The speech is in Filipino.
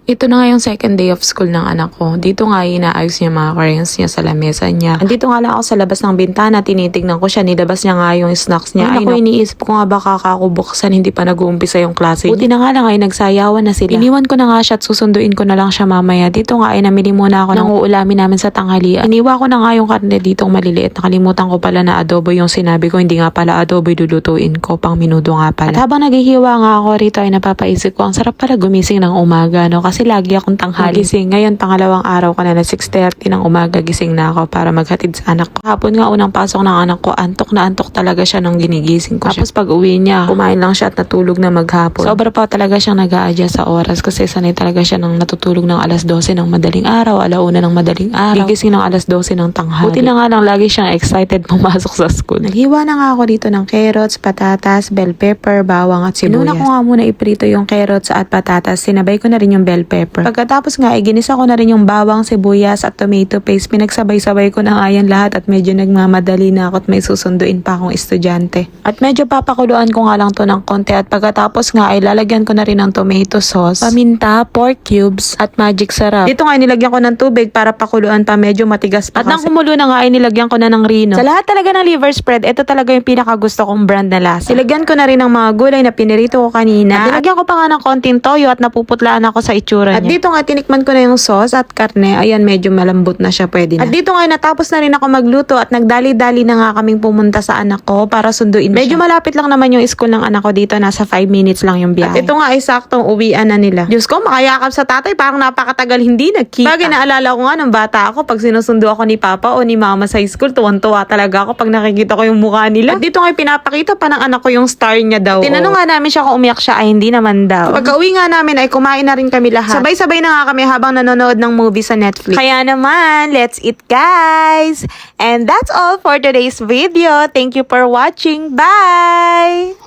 Ito na nga yung second day of school ng anak ko. Dito nga inaayos niya mga crayons niya sa lamesa niya. Andito nga lang ako sa labas ng bintana, tinitignan ko siya, nilabas niya nga yung snacks niya. Ay naku, iniisip ko nga baka kakubuksan, hindi pa nag-uumpisa yung klase niya. Buti na nga lang ay nagsayawan na sila. Iniwan ko na nga siya at susunduin ko na lang siya mamaya. Dito nga ay namili muna ako ng uulamin namin sa tanghalian. Iniwa ko na nga yung karne ditong maliliit. Nakalimutan ko pala na adobo yung sinabi ko. Hindi nga pala adobo lulutuin ko, pang minudo nga pala. At habang naghihiwa nga ako rito ay napapaisip ko, ang sarap pala gumising ng umaga, no? Kasi lagi akong tanghali gising. Ngayon, pangalawang araw ko na 6:30 ng umaga gising na ako para maghatid sa anak ko. Hapon nga unang pasok ng anak ko, antok na antok talaga siya nung ginigising ko siya. Tapos pag uwi niya, kumain lang siya at natulog na maghapon. Sobra pa talaga siyang nag-a-adjust sa oras kasi sanay talaga siya ng natutulog ng alas 12 ng madaling araw, alauna ng madaling araw. Gigising ng alas 12 ng tanghali. Buti na nga lang lagi siyang excited pumasok sa school. Naghiwa na nga ako dito ng carrots, patatas, bell pepper, bawang at sibuyas. Inuna ko nga muna iprito yung carrots at patatas, sinabay ko na rin yung bell pepper. Pagkatapos nga, ginisa ko na rin yung bawang, sibuyas at tomato paste. Pinagsabay-sabay ko na nga yan lahat at medyo nagmamadali na ako at may susunduin pa akong estudyante. At medyo papakuluan ko nga lang to ng konti at pagkatapos nga ay lalagyan ko na rin ng tomato sauce, paminta, pork cubes at magic sarap. Dito nga nilagyan ko ng tubig para pakuluan pa, medyo matigas pa. At nang kumulo na nga ay nilagyan ko na ng Rino. Sa lahat talaga ng liver spread, ito talaga yung pinakagusto kong brand na lasa. Nilagyan ko na rin ng mga gulay na pinirito ko kanina. At nilagyan ko pa nga ng konting toyo at napuputlaan ako sa itsura niya. At dito nga tinikman ko na yung sauce at karne. Ayan, medyo malambot na siya, pwede na. At dito nga natapos na rin ako magluto at nagdali-dali na nga kaming pumunta sa anak ko para sunduin medyo siya. Malapit lang naman yung school ng anak ko dito. Nasa 5 minutes lang yung biyahe. At ito nga ay saktong uwian na nila. Diyos ko, makayakap sa tatay. Parang napakatagal hindi nagkita. Bagay naalala ko nga ng bata ako pag sinusundo ako ni Papa o ni Mama sa school. Tuwan-tuwa talaga ako pag nakikita ko yung mukha nila. At dito nga pinapakita pa ng anak ko yung star niya daw. Tinanong nga namin siya kung umiyak siya, ay hindi naman daw. Pagka-uwi nga namin ay kumain na rin kami lahat. Sabay-sabay na nga kami habang nanonood ng movie sa Netflix. Kaya naman, let's eat guys! And that's all for today's video. Thank you for watching. Bye!